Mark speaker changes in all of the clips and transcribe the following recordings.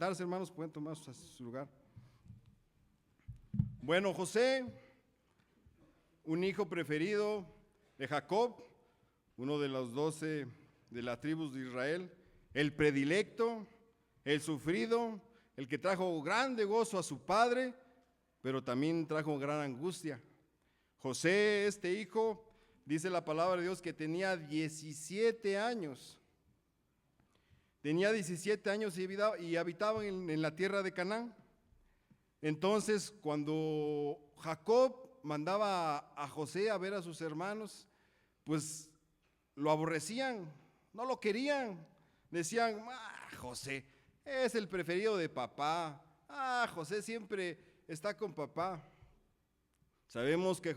Speaker 1: Darse, hermanos, pueden tomar su lugar. Bueno, José, un hijo preferido de Jacob, uno de los 12 de las tribus de Israel, el predilecto, el sufrido, el que trajo grande gozo a su padre, pero también trajo gran angustia. José, este hijo, dice la palabra de Dios que tenía 17 años. Tenía 17 años y habitaba en la tierra de Canaán. Entonces, cuando Jacob mandaba a José a ver a sus hermanos, pues lo aborrecían, no lo querían. Decían, José es el preferido de papá. José siempre está con papá. Sabemos que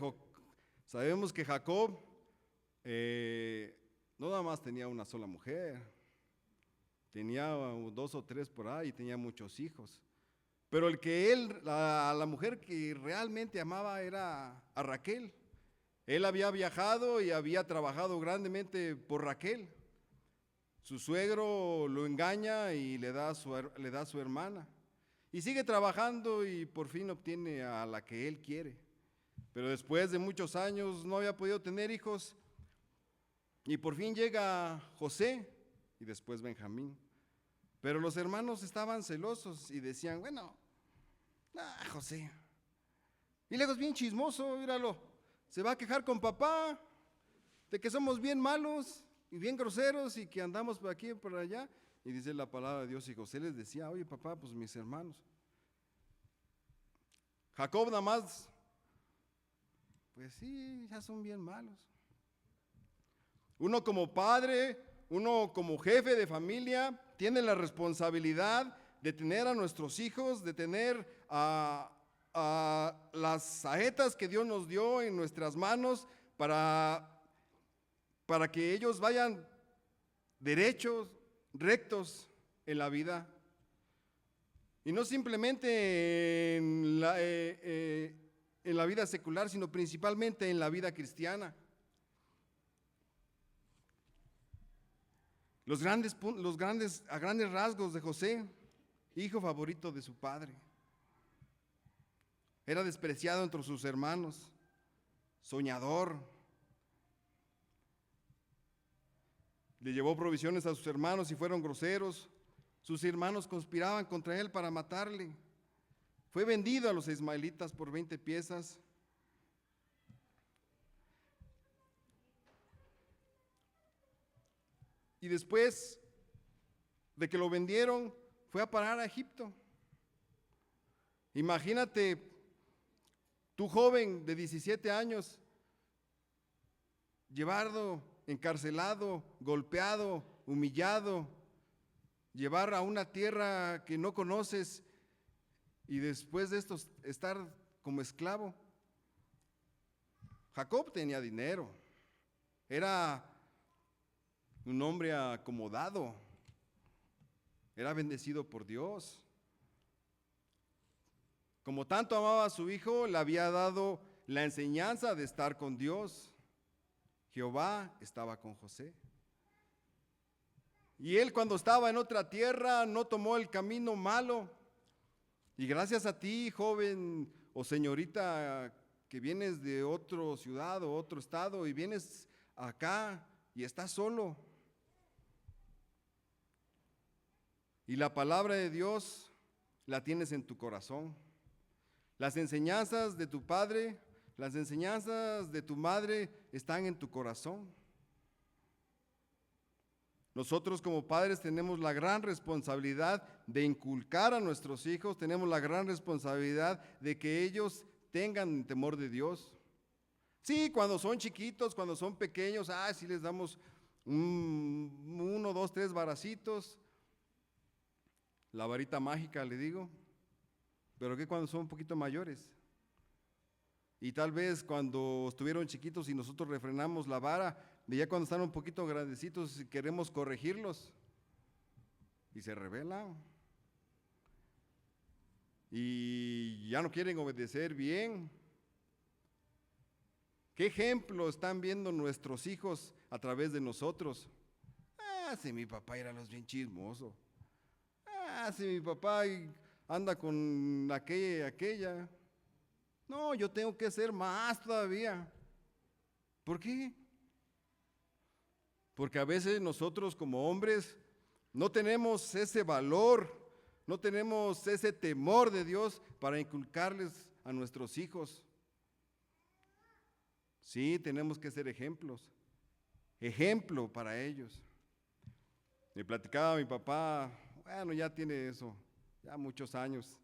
Speaker 1: Jacob no nada más tenía una sola mujer. Tenía 2 o 3 por ahí, tenía muchos hijos. Pero la mujer que realmente amaba era a Raquel. Él había viajado y había trabajado grandemente por Raquel. Su suegro lo engaña y le da a su hermana. Y sigue trabajando y por fin obtiene a la que él quiere. Pero después de muchos años no había podido tener hijos. Y por fin llega José y después Benjamín. Pero los hermanos estaban celosos y decían, bueno, José. Y luego es bien chismoso, míralo. Se va a quejar con papá de que somos bien malos y bien groseros y que andamos por aquí y por allá. Y dice la palabra de Dios, y José les decía, oye papá, pues mis hermanos. Jacob nada más, pues sí, ya son bien malos. Uno como padre, uno como jefe de familia, tiene la responsabilidad de tener a nuestros hijos, de tener a las saetas que Dios nos dio en nuestras manos para que ellos vayan derechos, rectos en la vida. Y no simplemente en la vida secular, sino principalmente en la vida cristiana. A grandes rasgos de José, hijo favorito de su padre. Era despreciado entre sus hermanos, soñador. Le llevó provisiones a sus hermanos y fueron groseros. Sus hermanos conspiraban contra él para matarle. Fue vendido a los ismaelitas por 20 piezas. Y después de que lo vendieron, fue a parar a Egipto. Imagínate, tú joven de 17 años, llevado, encarcelado, golpeado, humillado, llevar a una tierra que no conoces y después de esto estar como esclavo. Jacob tenía dinero, era un hombre acomodado, era bendecido por Dios. Como tanto amaba a su hijo, le había dado la enseñanza de estar con Dios. Jehová estaba con José. Y él, cuando estaba en otra tierra, no tomó el camino malo. Y gracias a ti, joven o señorita, que vienes de otra ciudad o otro estado y vienes acá y estás solo. Y la palabra de Dios la tienes en tu corazón. Las enseñanzas de tu padre, las enseñanzas de tu madre están en tu corazón. Nosotros como padres tenemos la gran responsabilidad de inculcar a nuestros hijos, tenemos la gran responsabilidad de que ellos tengan temor de Dios. Sí, cuando son chiquitos, cuando son pequeños, sí les damos 1, 2, 3 varacitos, la varita mágica le digo, pero ¿qué cuando son un poquito mayores? Y tal vez cuando estuvieron chiquitos y nosotros refrenamos la vara, de ya cuando están un poquito grandecitos queremos corregirlos y se rebelan y ya no quieren obedecer bien. ¿Qué ejemplo están viendo nuestros hijos a través de nosotros? Si mi papá era los bien chismoso. si mi papá anda con aquella y aquella. No, yo tengo que ser más todavía. ¿Por qué? Porque a veces nosotros como hombres no tenemos ese valor, no tenemos ese temor de Dios para inculcarles a nuestros hijos. Sí, tenemos que ser ejemplo para ellos. Me platicaba mi papá, bueno, ya tiene eso, ya muchos años.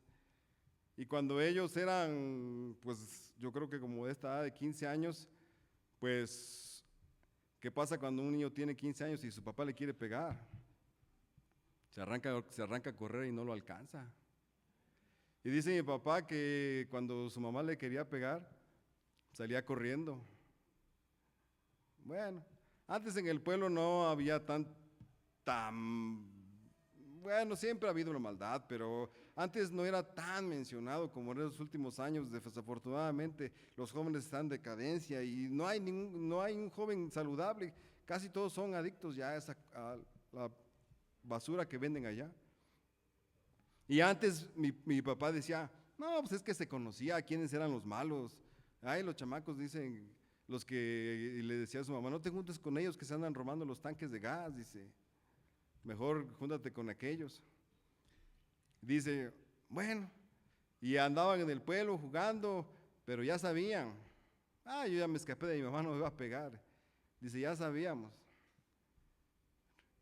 Speaker 1: Y cuando ellos eran, pues yo creo que como de esta edad de 15 años, pues, ¿qué pasa cuando un niño tiene 15 años y su papá le quiere pegar? Se arranca a correr y no lo alcanza. Y dice mi papá que cuando su mamá le quería pegar, salía corriendo. Bueno, antes en el pueblo no había bueno, siempre ha habido la maldad, pero antes no era tan mencionado como en los últimos años. Desafortunadamente, los jóvenes están en decadencia y no hay un joven saludable. Casi todos son adictos ya a la basura que venden allá. Y antes mi papá decía, no, pues es que se conocía quiénes eran los malos. Ay, los chamacos dicen, los que, y le decía a su mamá, no te juntes con ellos que se andan robando los tanques de gas, dice. Mejor júntate con aquellos. Dice, bueno, y andaban en el pueblo jugando, pero ya sabían. Yo ya me escapé de mi mamá, no me va a pegar. Dice, ya sabíamos.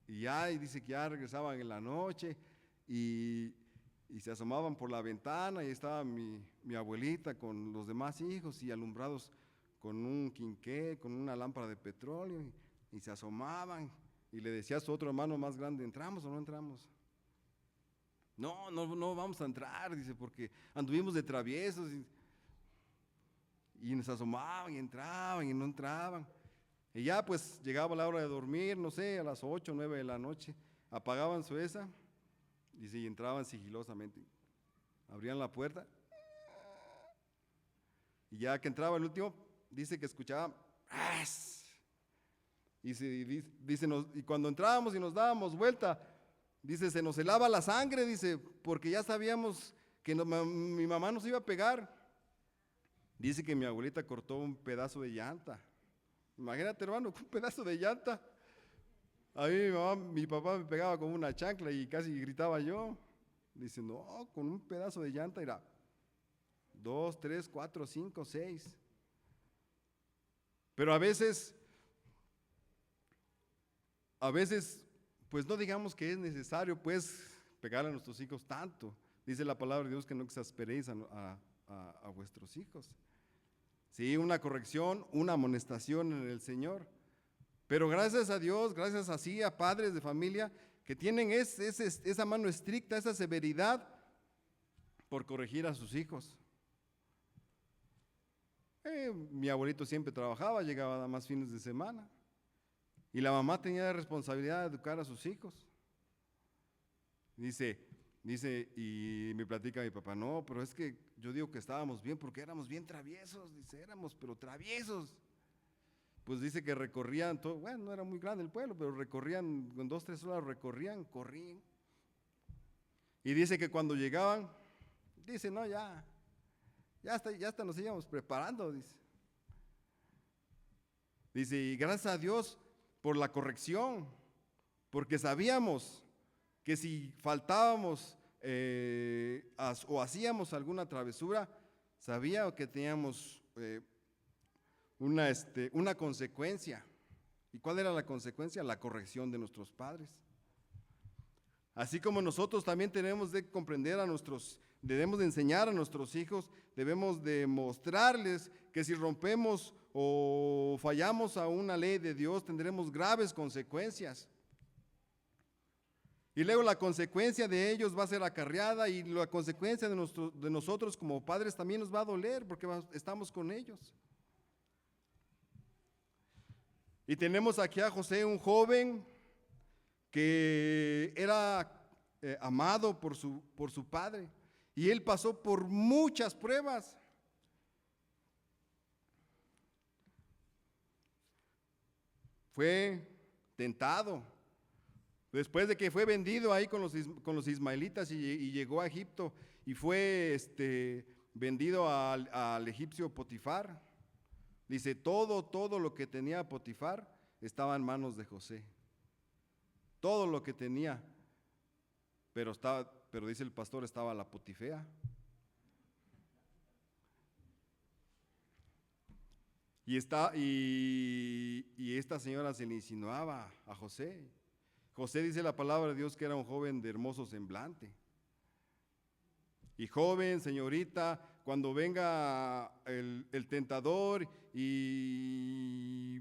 Speaker 1: Y dice que ya regresaban en la noche y se asomaban por la ventana y estaba mi abuelita con los demás hijos y alumbrados con un quinqué, con una lámpara de petróleo y se asomaban. Y le decía a su otro hermano más grande, ¿entramos o no entramos? No vamos a entrar, dice, porque anduvimos de traviesos y nos asomaban y entraban y no entraban. Y ya pues llegaba la hora de dormir, no sé, a las 8 o 9 de la noche, apagaban su esa y entraban sigilosamente. Abrían la puerta y ya que entraba el último, dice que escuchaba ¡as! Y cuando entrábamos y nos dábamos vuelta, dice, se nos helaba la sangre, dice, porque ya sabíamos que mi mamá nos iba a pegar. Dice que mi abuelita cortó un pedazo de llanta. Imagínate, hermano, un pedazo de llanta. A mí mi papá me pegaba con una chancla y casi gritaba yo. Dice, no, con un pedazo de llanta era 2, 3, 4, 5, 6. Pero a veces, pues no digamos que es necesario, pues, pegar a nuestros hijos tanto. Dice la palabra de Dios que no exasperéis a vuestros hijos. Sí, una corrección, una amonestación en el Señor. Pero gracias a Dios, gracias así a padres de familia que tienen esa mano estricta, esa severidad por corregir a sus hijos. Mi abuelito siempre trabajaba, llegaba nada más fines de semana. Y la mamá tenía la responsabilidad de educar a sus hijos. Dice, y me platica mi papá, no, pero es que yo digo que estábamos bien porque éramos bien traviesos, dice, pero traviesos. Pues dice que recorrían todo, bueno, no era muy grande el pueblo, pero recorrían, con 2, 3 horas corrían. Y dice que cuando llegaban, dice, no, ya hasta nos íbamos preparando, dice. Dice, y gracias a Dios por la corrección, porque sabíamos que si faltábamos o hacíamos alguna travesura, sabía que teníamos una consecuencia. ¿Y cuál era la consecuencia? La corrección de nuestros padres. Así como nosotros también tenemos de comprender debemos de enseñar a nuestros hijos, debemos de mostrarles que si rompemos o fallamos a una ley de Dios, tendremos graves consecuencias. Y luego la consecuencia de ellos va a ser acarreada y la consecuencia de nosotros como padres también nos va a doler porque estamos con ellos. Y tenemos aquí a José, un joven que era amado por su padre. Y él pasó por muchas pruebas. Fue tentado, Después de que fue vendido ahí con los ismaelitas y llegó a Egipto y fue vendido al egipcio Potifar, dice, todo lo que tenía Potifar estaba en manos de José. Todo lo que tenía, pero dice el pastor, estaba la Potifea. Y esta señora se le insinuaba a José. José, dice la palabra de Dios, que era un joven de hermoso semblante. Y joven, señorita, cuando venga el tentador y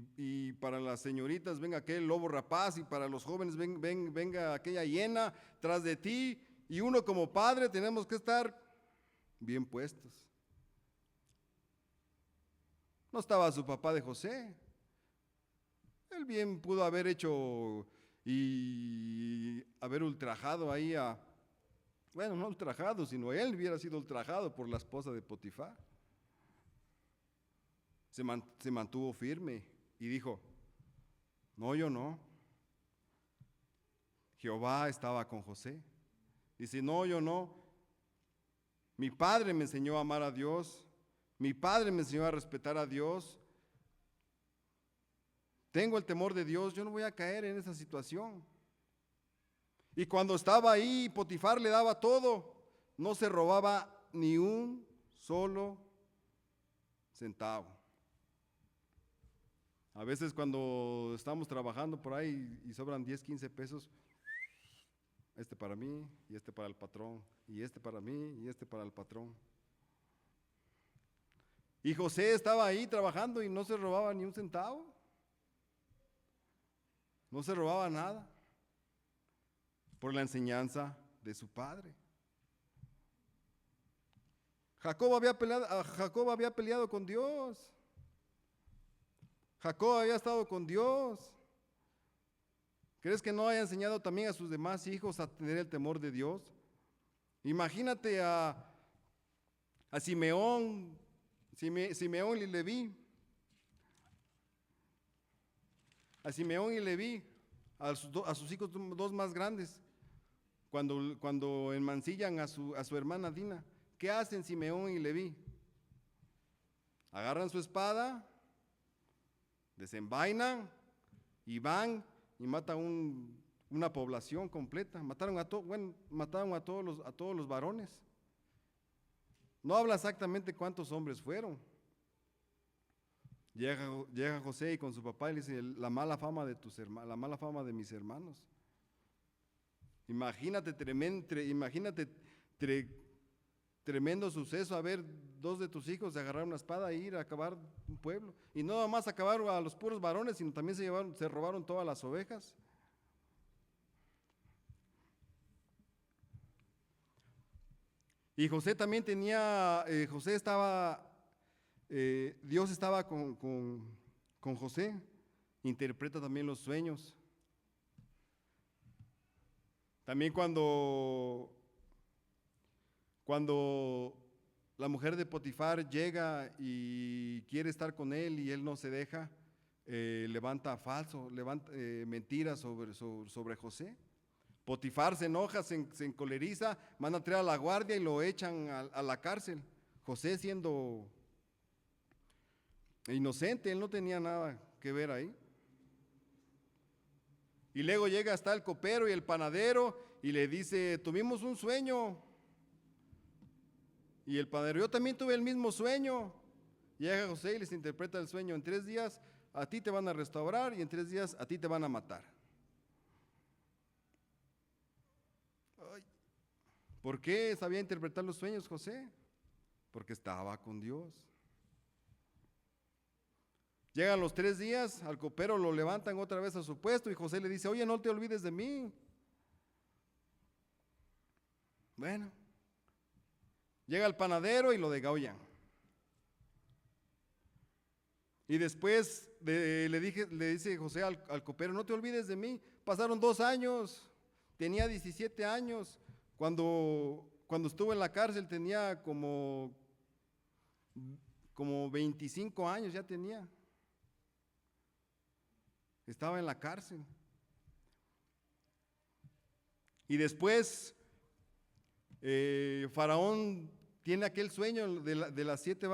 Speaker 1: para las señoritas venga aquel lobo rapaz y para los jóvenes venga aquella hiena tras de ti, y uno como padre tenemos que estar bien puestos. No estaba su papá de José. Él bien pudo haber hecho y haber ultrajado ahí bueno, no ultrajado, sino él hubiera sido ultrajado por la esposa de Potifar. Se mantuvo firme y dijo, no, yo no. Jehová estaba con José. Dice, no, yo no. Mi padre me enseñó a amar a Dios. Mi padre me enseñó a respetar a Dios. Tengo el temor de Dios, yo no voy a caer en esa situación. Y cuando estaba ahí, Potifar le daba todo, no se robaba ni un solo centavo. A veces cuando estamos trabajando por ahí y sobran 10, 15 pesos, este para mí y este para el patrón, y este para mí y este para el patrón. Y José estaba ahí trabajando y no se robaba ni un centavo. No se robaba nada por la enseñanza de su padre. Jacob había peleado con Dios. Jacob había estado con Dios. ¿Crees que no haya enseñado también a sus demás hijos a tener el temor de Dios? Imagínate a Simeón y Leví. A Simeón y Leví, a sus hijos dos más grandes, cuando enmancillan a su hermana Dina. ¿Qué hacen Simeón y Leví? Agarran su espada, desenvainan y van y matan una población completa. Mataron a todos los varones. No habla exactamente cuántos hombres fueron. Llega José y con su papá y le dice, la mala fama de mis hermanos. Imagínate tremendo suceso, a ver dos de tus hijos de agarrar una espada e ir a acabar un pueblo. Y no nada más acabar a los puros varones, sino también se robaron todas las ovejas. Y José también Dios estaba con José, interpreta también los sueños. También cuando la mujer de Potifar llega y quiere estar con él y él no se deja, levanta mentiras sobre José. Potifar se enoja, se encoleriza, manda a traer a la guardia y lo echan a la cárcel. José, siendo inocente, él no tenía nada que ver ahí. Y luego llega hasta el copero y el panadero y le dice, tuvimos un sueño. Y el panadero, yo también tuve el mismo sueño. Llega José y les interpreta el sueño, en 3 días a ti te van a restaurar y en 3 días a ti te van a matar. Ay, ¿por qué sabía interpretar los sueños José? Porque estaba con Dios. Llegan los 3 días, al copero lo levantan otra vez a su puesto y José le dice, oye, no te olvides de mí. Bueno, llega el panadero y lo degollan. Y después le dice José al copero, no te olvides de mí. Pasaron 2 años, tenía 17 años. Cuando estuvo en la cárcel tenía como 25 años, ya tenía. Estaba en la cárcel. Y después Faraón tiene aquel sueño de las 7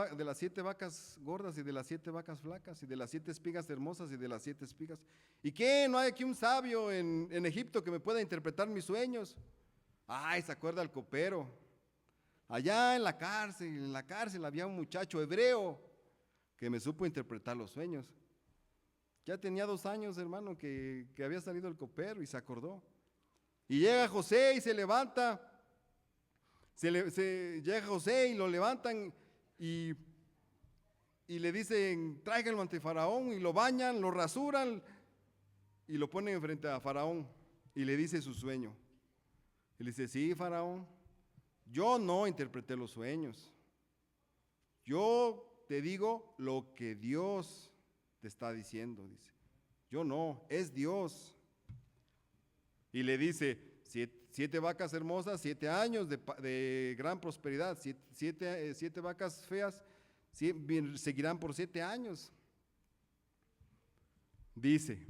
Speaker 1: vacas gordas y de las 7 vacas flacas y de las 7 espigas hermosas y de las 7 espigas. ¿Y qué? ¿No hay aquí un sabio en Egipto que me pueda interpretar mis sueños? Ay, se acuerda el copero. Allá en la cárcel había un muchacho hebreo que me supo interpretar los sueños. Ya tenía 2 años, hermano, que había salido el copero y se acordó. Y llega José y se levanta. Llega José y lo levantan y le dicen, tráiganlo ante Faraón, y lo bañan, lo rasuran y lo ponen frente a Faraón y le dice su sueño. Y le dice, sí, Faraón, yo no interpreté los sueños. Yo te digo lo que Dios te está diciendo, dice. Yo no, es Dios. Y le dice, 7 vacas hermosas, 7 años de gran prosperidad, 7 vacas feas seguirán por 7 años. Dice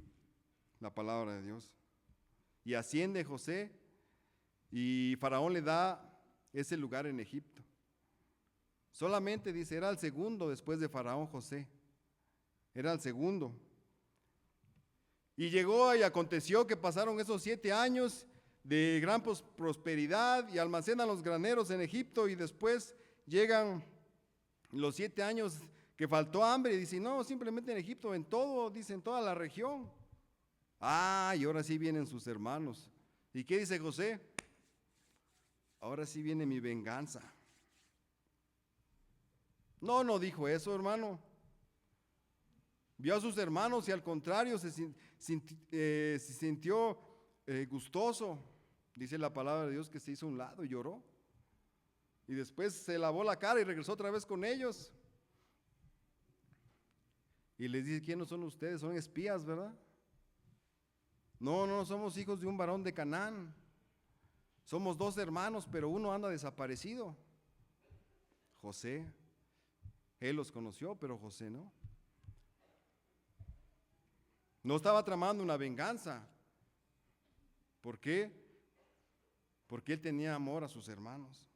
Speaker 1: la palabra de Dios. Y asciende José y Faraón le da ese lugar en Egipto. Solamente dice, era el segundo después de Faraón José. Era el segundo. Y llegó y aconteció que pasaron esos 7 años de gran prosperidad y almacenan los graneros en Egipto, y después llegan los 7 años que faltó hambre y dicen, no, simplemente en Egipto, en todo, dicen, toda la región. Ah, y ahora sí vienen sus hermanos. ¿Y qué dice José? Ahora sí viene mi venganza. No dijo eso, hermano. Vio a sus hermanos y al contrario se sintió gustoso. Dice la palabra de Dios que se hizo a un lado y lloró. Y después se lavó la cara y regresó otra vez con ellos. Y les dice, ¿quiénes son ustedes? Son espías, ¿verdad? No somos hijos de un varón de Canaán. Somos 2 hermanos, pero uno anda desaparecido. José. Él los conoció, pero José no. No estaba tramando una venganza. ¿Por qué? Porque él tenía amor a sus hermanos.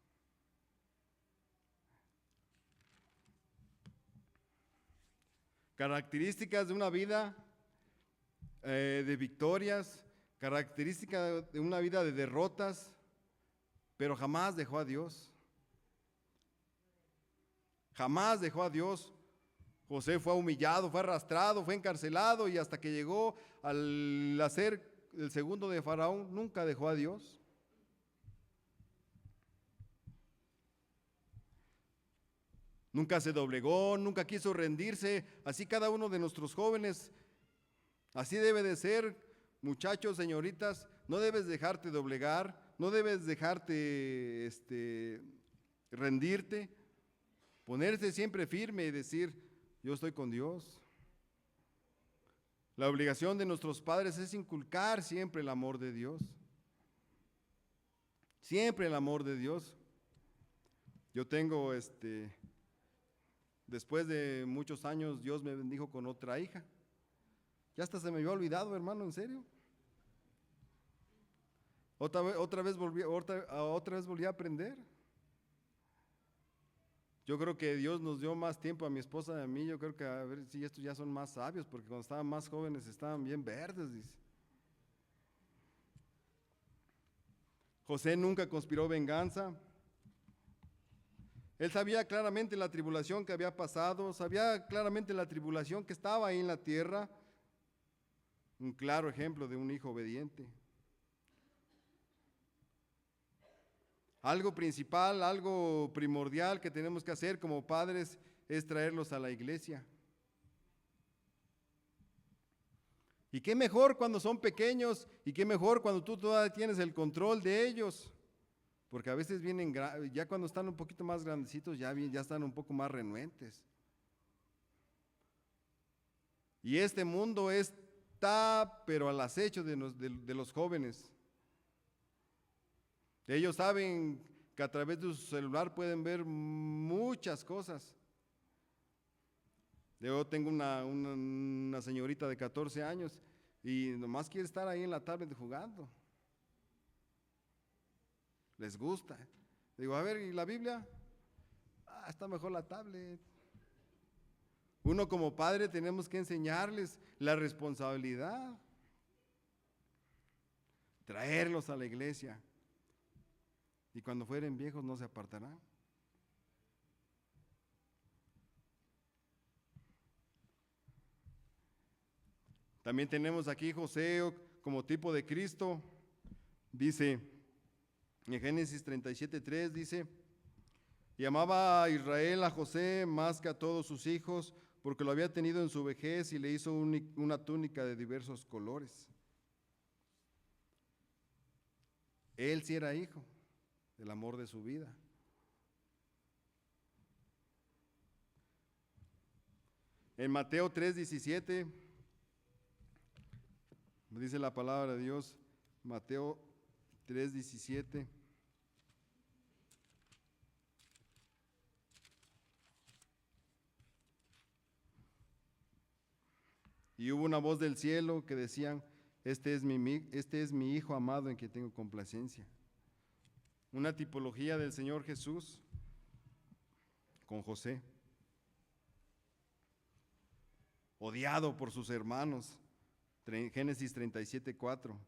Speaker 1: Características de una vida de victorias, características de una vida de derrotas, pero jamás dejó a Dios. Jamás dejó a Dios. José fue humillado, fue arrastrado, fue encarcelado, y hasta que llegó al hacer el segundo de Faraón, nunca dejó a Dios. Nunca se doblegó, nunca quiso rendirse. Así cada uno de nuestros jóvenes, así debe de ser, muchachos, señoritas. No debes dejarte doblegar, no debes dejarte rendirte, ponerse siempre firme y decir, yo estoy con Dios. La obligación de nuestros padres es inculcar siempre el amor de Dios. Siempre el amor de Dios. Yo tengo, después de muchos años, Dios me bendijo con otra hija. Ya hasta se me había olvidado, hermano, en serio. Otra vez volví a aprender. Yo creo que Dios nos dio más tiempo a mi esposa y a mí. Yo creo que a ver si estos ya son más sabios, porque cuando estaban más jóvenes estaban bien verdes, dice. José nunca conspiró venganza. Él sabía claramente la tribulación que había pasado, sabía claramente la tribulación que estaba ahí en la tierra. Un claro ejemplo de un hijo obediente. Algo principal, algo primordial que tenemos que hacer como padres es traerlos a la iglesia. Y qué mejor cuando son pequeños, y qué mejor cuando tú todavía tienes el control de ellos. Porque a veces vienen, ya cuando están un poquito más grandecitos, ya están un poco más renuentes. Y este mundo está, pero al acecho de los jóvenes. Ellos saben que a través de su celular pueden ver muchas cosas. Yo tengo una señorita de 14 años y nomás quiere estar ahí en la tablet jugando. les gusta. Digo, a ver, ¿y la Biblia? Está mejor la tablet. Uno como padre tenemos que enseñarles la responsabilidad, traerlos a la iglesia, y cuando fueren viejos no se apartarán. También tenemos aquí José como tipo de Cristo. Dice en Génesis 37:3, dice: y amaba a Israel a José más que a todos sus hijos, porque lo había tenido en su vejez y le hizo una túnica de diversos colores. Él sí era hijo del amor de su vida. En Mateo 3:17 dice la palabra de Dios, Mateo 3:17. Y hubo una voz del cielo que decían: este es mi Hijo amado en quien tengo complacencia. Una tipología del Señor Jesús con José, odiado por sus hermanos, Génesis 37:4.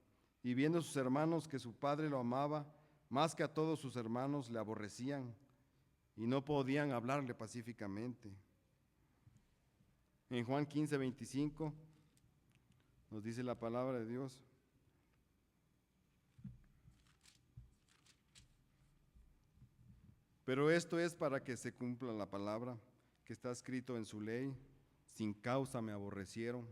Speaker 1: Y viendo sus hermanos que su padre lo amaba, más que a todos sus hermanos le aborrecían y no podían hablarle pacíficamente. En Juan 15:25 nos dice la palabra de Dios: pero esto es para que se cumpla la palabra que está escrito en su ley: sin causa me aborrecieron.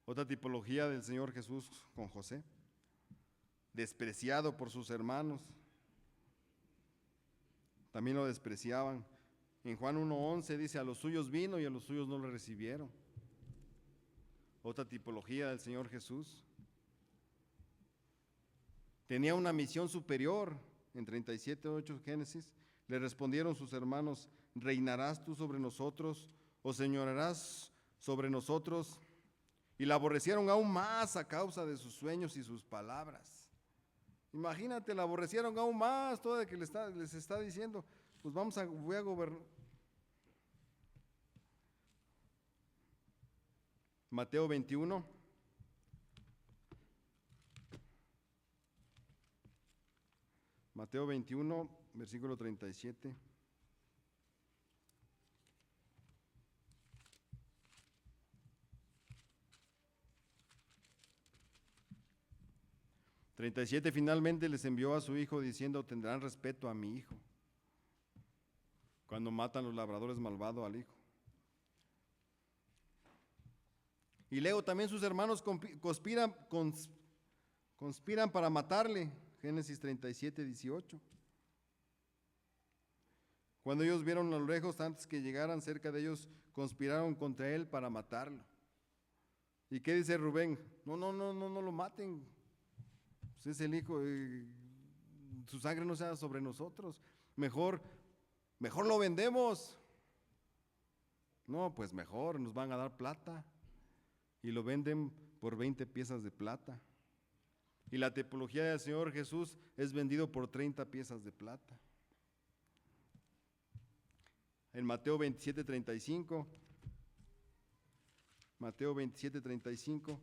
Speaker 1: Otra tipología del Señor Jesús con José, despreciado por sus hermanos, también lo despreciaban. En Juan 1:11 dice: a los suyos vino y a los suyos no le recibieron. Otra tipología del Señor Jesús. Tenía una misión superior. En 37:8 Génesis, le respondieron sus hermanos: ¿reinarás tú sobre nosotros o señorarás sobre nosotros? Y la aborrecieron aún más a causa de sus sueños y sus palabras. Imagínate, la aborrecieron aún más, todo de que les está diciendo: pues voy a gobernar. Mateo 21. Mateo 21, versículo 37. Finalmente les envió a su hijo diciendo: tendrán respeto a mi hijo. Cuando matan los labradores malvados al hijo. Y luego también sus hermanos conspiran para matarle. Génesis 37:18. Cuando ellos vieron a lo lejos, antes que llegaran cerca de ellos, conspiraron contra él para matarlo. ¿Y qué dice Rubén? No lo maten. Pues es el hijo, su sangre no sea sobre nosotros. Mejor lo vendemos. No, pues mejor, nos van a dar plata. Y lo venden por 20 piezas de plata. Y la tipología del Señor Jesús es vendido por 30 piezas de plata. En Mateo 27:35, Mateo 27:35,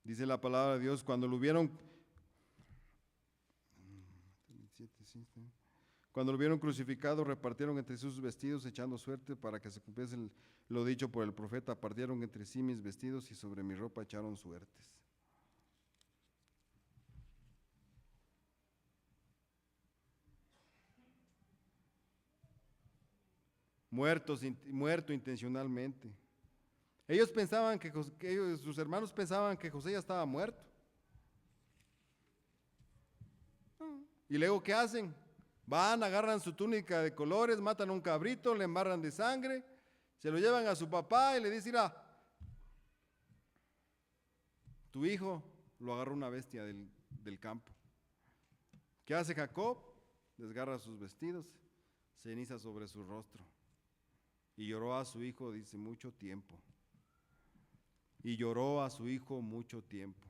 Speaker 1: dice la palabra de Dios: cuando lo vieron crucificado, repartieron entre sus vestidos, echando suerte para que se cumpliese lo dicho por el profeta: partieron entre sí mis vestidos y sobre mi ropa echaron suertes. Muerto intencionalmente. Ellos pensaban sus hermanos pensaban que José ya estaba muerto. ¿Y luego qué hacen? Van, agarran su túnica de colores, matan a un cabrito, le embarran de sangre, se lo llevan a su papá y le dicen: mira, tu hijo lo agarró una bestia del campo. ¿Qué hace Jacob? Desgarra sus vestidos, ceniza sobre su rostro. Y lloró a su hijo, dice, mucho tiempo. y lloró a su hijo mucho tiempo.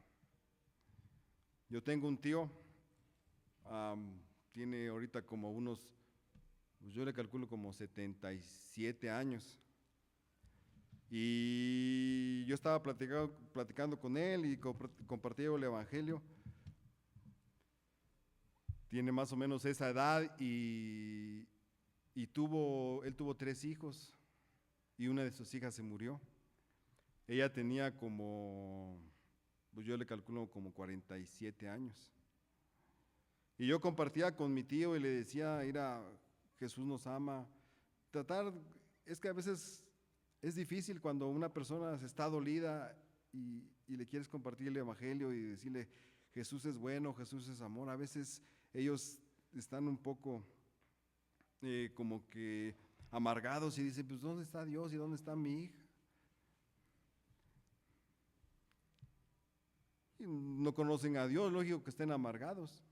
Speaker 1: Yo tengo un tío, tiene ahorita como unos, pues yo le calculo como 77 años. Y yo estaba platicando con él y compartía el evangelio. Tiene más o menos esa edad y él tuvo 3 hijos y una de sus hijas se murió. Ella tenía como, pues yo le calculo como 47 años. Y yo compartía con mi tío y le decía, mira, Jesús nos ama. Es que a veces es difícil cuando una persona está dolida y le quieres compartir el evangelio y decirle, Jesús es bueno, Jesús es amor. A veces ellos están un poco como que amargados y dicen, pues ¿dónde está Dios y dónde está mi hija? Y no conocen a Dios, lógico que estén amargados.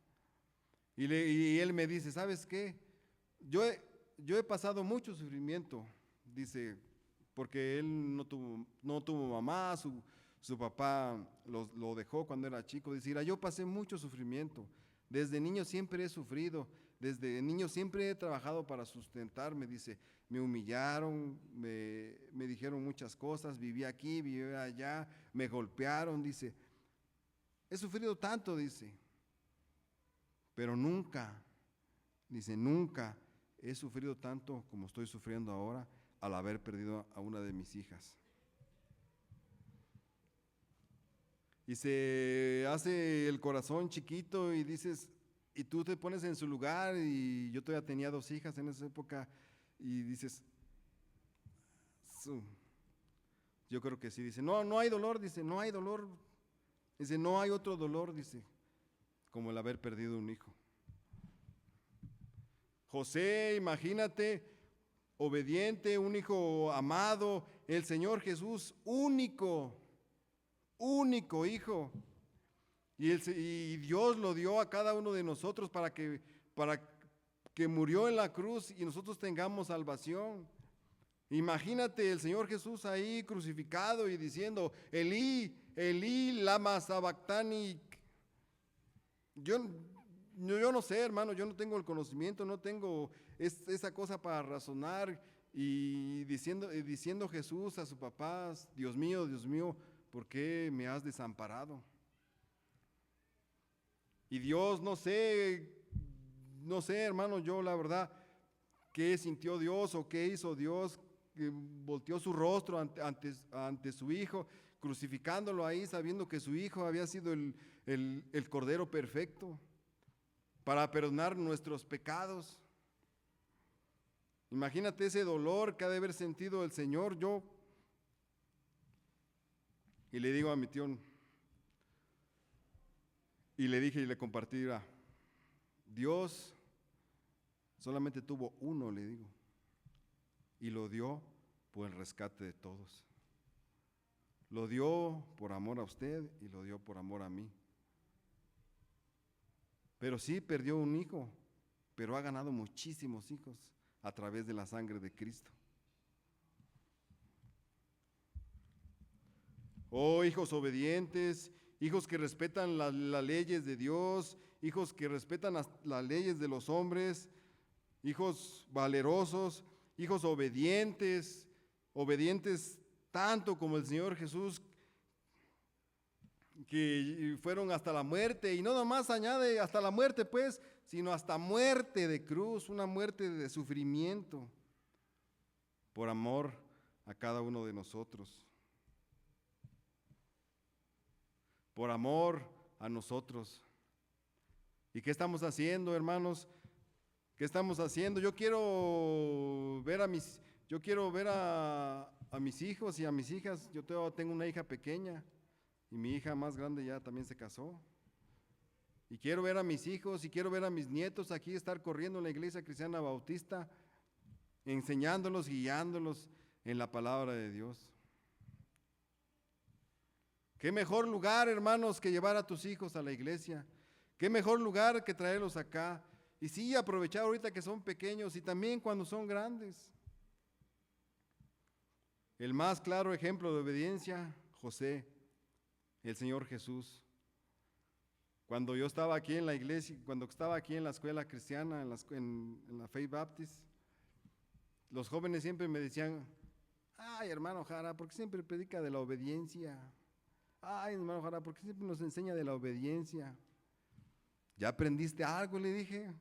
Speaker 1: Y él me dice, ¿sabes qué? Yo he pasado mucho sufrimiento, dice, porque él no tuvo mamá, su papá lo dejó cuando era chico. Dice, mira, yo pasé mucho sufrimiento. Desde niño siempre he sufrido, desde niño siempre he trabajado para sustentarme. Dice, me humillaron, me dijeron muchas cosas, viví aquí, viví allá, me golpearon, dice. He sufrido tanto, dice, pero nunca he sufrido tanto como estoy sufriendo ahora al haber perdido a una de mis hijas. Y se hace el corazón chiquito y dices, y tú te pones en su lugar, y yo todavía tenía 2 hijas en esa época, y dices, yo creo que sí, dice, no hay dolor, dice, no hay dolor, dice, no hay otro dolor, dice, como el haber perdido un hijo. José, imagínate, obediente, un hijo amado, el Señor Jesús, único hijo. Y Dios lo dio a cada uno de nosotros para que murió en la cruz y nosotros tengamos salvación. Imagínate el Señor Jesús ahí crucificado y diciendo, Elí, Elí, lama sabactani. Yo no sé, hermano, yo no tengo el conocimiento, no tengo esa cosa para razonar, y diciendo Jesús a sus papás, Dios mío, ¿por qué me has desamparado? Y Dios, no sé, hermano, yo la verdad, ¿qué sintió Dios o qué hizo Dios? Que volteó su rostro ante su hijo, crucificándolo ahí, sabiendo que su hijo había sido el Cordero perfecto para perdonar nuestros pecados. Imagínate ese dolor que ha de haber sentido el Señor. Y le digo a mi tío, y le dije y le compartí, mira, Dios solamente tuvo uno, le digo, y lo dio por el rescate de todos. Lo dio por amor a usted y lo dio por amor a mí. Pero sí perdió un hijo, pero ha ganado muchísimos hijos a través de la sangre de Cristo. Oh, hijos obedientes, hijos que respetan las leyes de Dios, hijos que respetan las leyes de los hombres, hijos valerosos, hijos obedientes tanto como el Señor Jesús, que fueron hasta la muerte, y no nomás añade hasta la muerte pues, sino hasta muerte de cruz, una muerte de sufrimiento, por amor a cada uno de nosotros. Por amor a nosotros. ¿Y qué estamos haciendo, hermanos? ¿Qué estamos haciendo? Yo quiero ver a mis hijos y a mis hijas. Yo tengo una hija pequeña y mi hija más grande ya también se casó. Y quiero ver a mis hijos y quiero ver a mis nietos aquí estar corriendo en la Iglesia Cristiana Bautista, enseñándolos, guiándolos en la palabra de Dios. Qué mejor lugar, hermanos, que llevar a tus hijos a la iglesia. Qué mejor lugar que traerlos acá. Y sí, aprovechar ahorita que son pequeños y también cuando son grandes. El más claro ejemplo de obediencia, José, el Señor Jesús. Cuando yo estaba aquí en la iglesia, cuando estaba aquí en la escuela cristiana, en la Faith Baptist, los jóvenes siempre me decían, ay, hermano Jara, ¿por qué siempre predica de la obediencia? Ay, hermano Jara, ¿por qué siempre nos enseña de la obediencia? ¿Ya aprendiste algo? Le dije.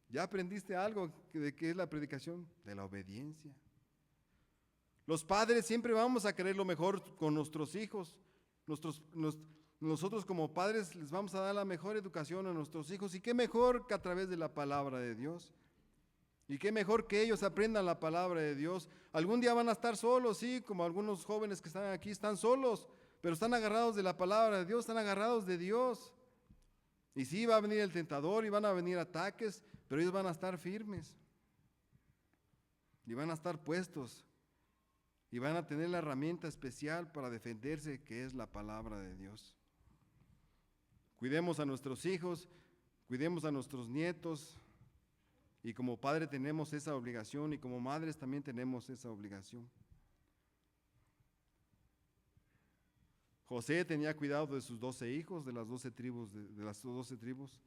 Speaker 1: ¿Ya aprendiste algo de qué es la predicación? De la obediencia. Los padres siempre vamos a querer lo mejor con nuestros hijos. Nosotros como padres les vamos a dar la mejor educación a nuestros hijos. Y qué mejor que a través de la palabra de Dios. Y qué mejor que ellos aprendan la palabra de Dios. Algún día van a estar solos, sí, como algunos jóvenes que están aquí están solos, pero están agarrados de la palabra de Dios, están agarrados de Dios. Y sí, va a venir el tentador y van a venir ataques, pero ellos van a estar firmes. Y van a estar puestos. Y van a tener la herramienta especial para defenderse, que es la palabra de Dios. Cuidemos a nuestros hijos, cuidemos a nuestros nietos. Y como padre tenemos esa obligación y como madres también tenemos esa obligación. José tenía cuidado de sus 12 hijos, de las 12 tribus,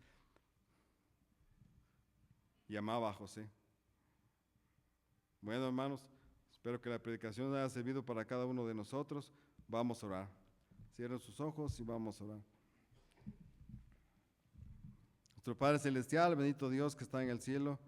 Speaker 1: y amaba a José. Bueno, hermanos, espero que la predicación haya servido para cada uno de nosotros. Vamos a orar. Cierren sus ojos y vamos a orar. Nuestro Padre Celestial, bendito Dios que está en el cielo,